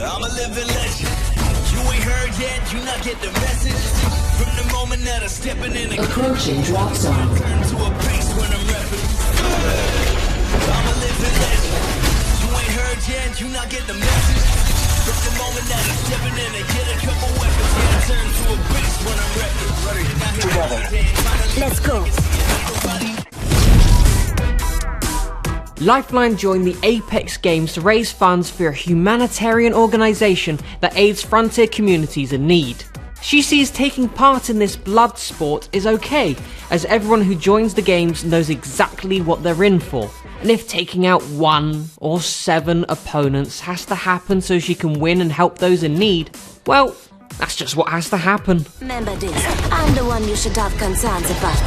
I'm a living legend. You ain't heard yet, you not get the message. From the moment that I'm stepping in, approaching drop zone. Turn to a beast when I'm rapping. I'm a living legend. You ain't heard yet, you not get the message. From the moment that I'm stepping in, I get a couple weapons. Yeah, turn to a beast when I'm rapping. Let's go. Lifeline joined the Apex Games to raise funds for a humanitarian organisation that aids frontier communities in need. She sees taking part in this blood sport is okay, as everyone who joins the games knows exactly what they're in for. And if taking out 1 or 7 opponents has to happen so she can win and help those in need, well, that's just what has to happen. Remember this, I'm the one you should have concerns about.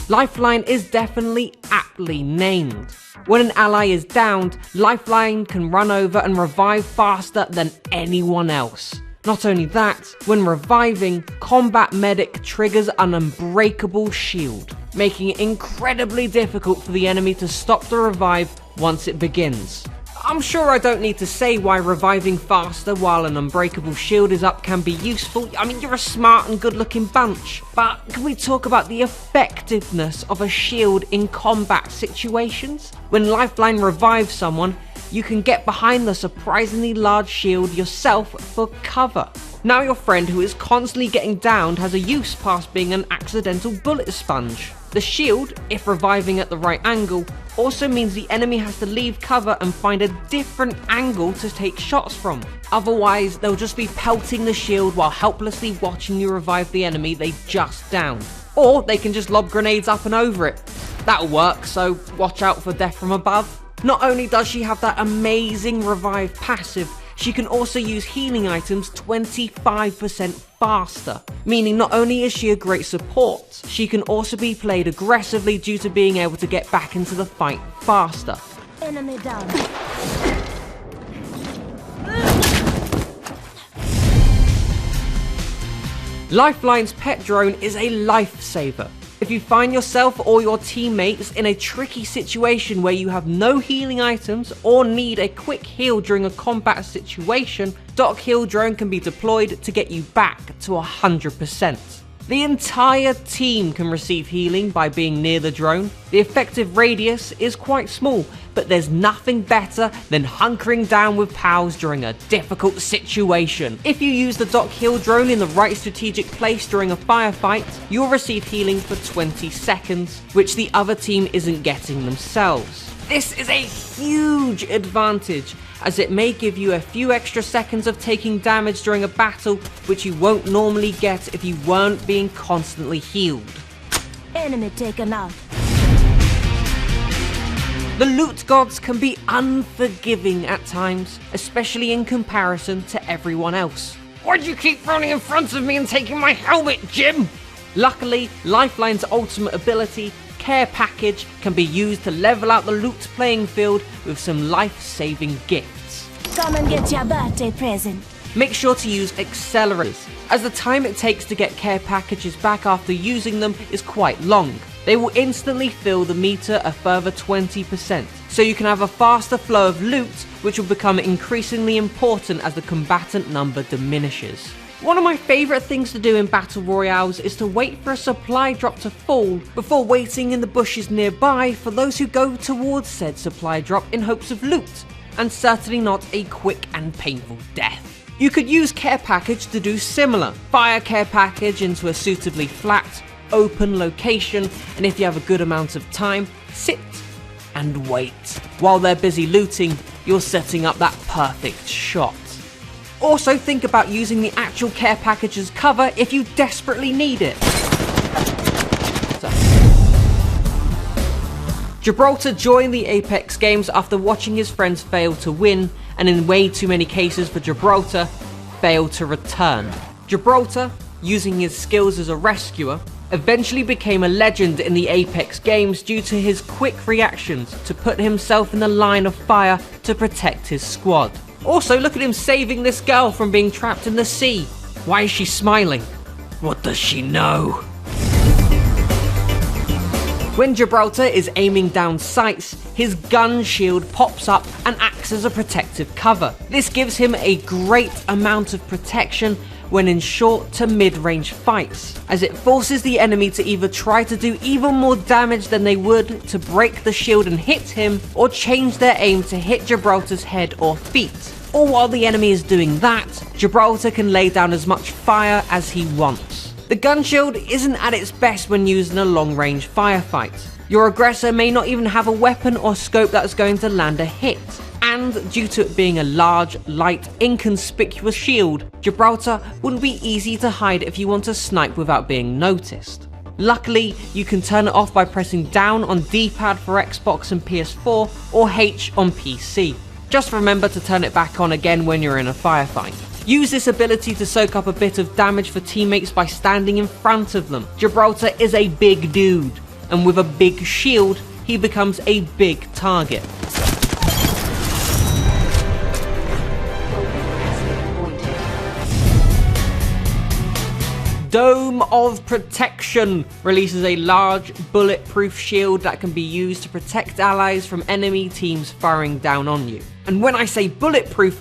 Lifeline is definitely aptly named. When an ally is downed, Lifeline can run over and revive faster than anyone else. Not only that, when reviving, Combat Medic triggers an unbreakable shield, making it incredibly difficult for the enemy to stop the revive once it begins. I'm sure I don't need to say why reviving faster while an unbreakable shield is up can be useful. I mean, you're a smart and good looking bunch. But can we talk about the effectiveness of a shield in combat situations? When Lifeline revives someone, you can get behind the surprisingly large shield yourself for cover. Now your friend who is constantly getting downed has a use past being an accidental bullet sponge. The shield, if reviving at the right angle, also means the enemy has to leave cover and find a different angle to take shots from. Otherwise, they'll just be pelting the shield while helplessly watching you revive the enemy they just downed. Or they can just lob grenades up and over it. That'll work, so watch out for death from above. Not only does she have that amazing revive passive, she can also use healing items 25% faster, meaning not only is she a great support, she can also be played aggressively due to being able to get back into the fight faster. Enemy down. Lifeline's pet drone is a lifesaver. If you find yourself or your teammates in a tricky situation where you have no healing items or need a quick heal during a combat situation, Doc Heal Drone can be deployed to get you back to 100%. The entire team can receive healing by being near the drone. The effective radius is quite small, but there's nothing better than hunkering down with pals during a difficult situation. If you use the Doc Heal Drone in the right strategic place during a firefight, you'll receive healing for 20 seconds, which the other team isn't getting themselves. This is a huge advantage, as it may give you a few extra seconds of taking damage during a battle, which you won't normally get if you weren't being constantly healed. Enemy taken out. The loot gods can be unforgiving at times, especially in comparison to everyone else. Why'd you keep running in front of me and taking my helmet, Jim? Luckily, Lifeline's ultimate ability, Care Package, can be used to level out the loot playing field with some life-saving gifts. Come and get your birthday present. Make sure to use accelerators, as the time it takes to get care packages back after using them is quite long. They will instantly fill the meter a further 20%, so you can have a faster flow of loot, which will become increasingly important as the combatant number diminishes. One of my favourite things to do in Battle Royales is to wait for a supply drop to fall before waiting in the bushes nearby for those who go towards said supply drop in hopes of loot, and certainly not a quick and painful death. You could use Care Package to do similar. Fire Care Package into a suitably flat, open location, and if you have a good amount of time, sit and wait. While they're busy looting, you're setting up that perfect shot. Also think about using the actual care package as cover if you desperately need it. Gibraltar joined the Apex Games after watching his friends fail to win, and in way too many cases for Gibraltar, failed to return. Gibraltar, using his skills as a rescuer, eventually became a legend in the Apex Games due to his quick reactions to put himself in the line of fire to protect his squad. Also, look at him saving this girl from being trapped in the sea. Why is she smiling? What does she know? When Gibraltar is aiming down sights, his gun shield pops up and acts as a protective cover. This gives him a great amount of protection when in short to mid-range fights, as it forces the enemy to either try to do even more damage than they would to break the shield and hit him, or change their aim to hit Gibraltar's head or feet. Or while the enemy is doing that, Gibraltar can lay down as much fire as he wants. The gun shield isn't at its best when used in a long-range firefight. Your aggressor may not even have a weapon or scope that's going to land a hit. And due to it being a large, light, inconspicuous shield, Gibraltar wouldn't be easy to hide if you want to snipe without being noticed. Luckily, you can turn it off by pressing down on D-pad for Xbox and PS4 or H on PC. Just remember to turn it back on again when you're in a firefight. Use this ability to soak up a bit of damage for teammates by standing in front of them. Gibraltar is a big dude, and with a big shield, he becomes a big target. Dome of Protection releases a large bulletproof shield that can be used to protect allies from enemy teams firing down on you. And when I say bulletproof,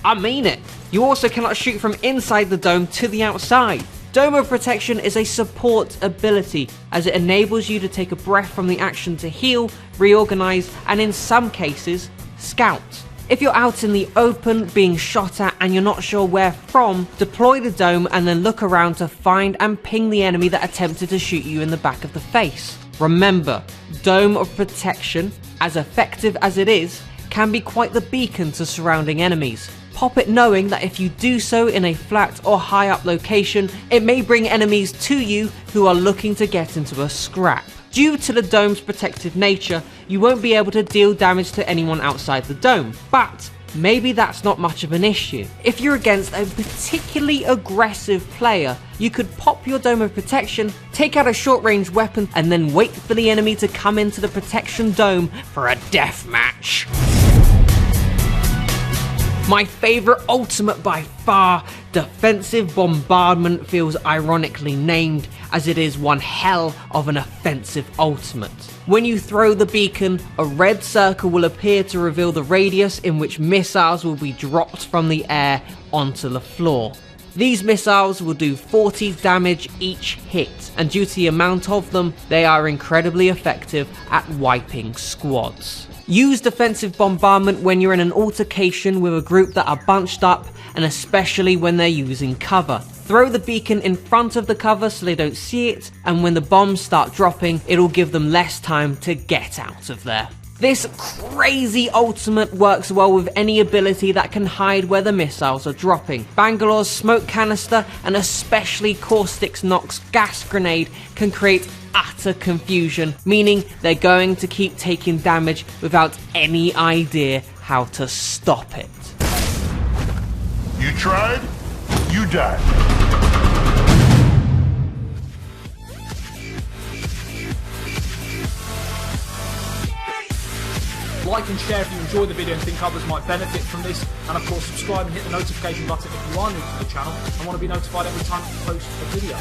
I mean it. You also cannot shoot from inside the dome to the outside. Dome of Protection is a support ability, as it enables you to take a breath from the action to heal, reorganize, and in some cases, scout. If you're out in the open being shot at and you're not sure where from, deploy the dome and then look around to find and ping the enemy that attempted to shoot you in the back of the face. Remember, Dome of Protection, as effective as it is, can be quite the beacon to surrounding enemies. Pop it knowing that if you do so in a flat or high up location, it may bring enemies to you who are looking to get into a scrap. Due to the dome's protective nature, you won't be able to deal damage to anyone outside the dome, but maybe that's not much of an issue. If you're against a particularly aggressive player, you could pop your Dome of Protection, take out a short-range weapon, and then wait for the enemy to come into the protection dome for a deathmatch. My favourite ultimate by far, Defensive Bombardment, feels ironically named, as it is one hell of an offensive ultimate. When you throw the beacon, a red circle will appear to reveal the radius in which missiles will be dropped from the air onto the floor. These missiles will do 40 damage each hit, and due to the amount of them, they are incredibly effective at wiping squads. Use Defensive Bombardment when you're in an altercation with a group that are bunched up, and especially when they're using cover. Throw the beacon in front of the cover so they don't see it, and when the bombs start dropping, it'll give them less time to get out of there. This crazy ultimate works well with any ability that can hide where the missiles are dropping. Bangalore's smoke canister and especially Caustic's Nox gas grenade can create utter confusion, meaning they're going to keep taking damage without any idea how to stop it. You tried, you died. Like and share if you enjoy the video and think others might benefit from this, and of course subscribe and hit the notification button if you are new to the channel and want to be notified every time I post a video.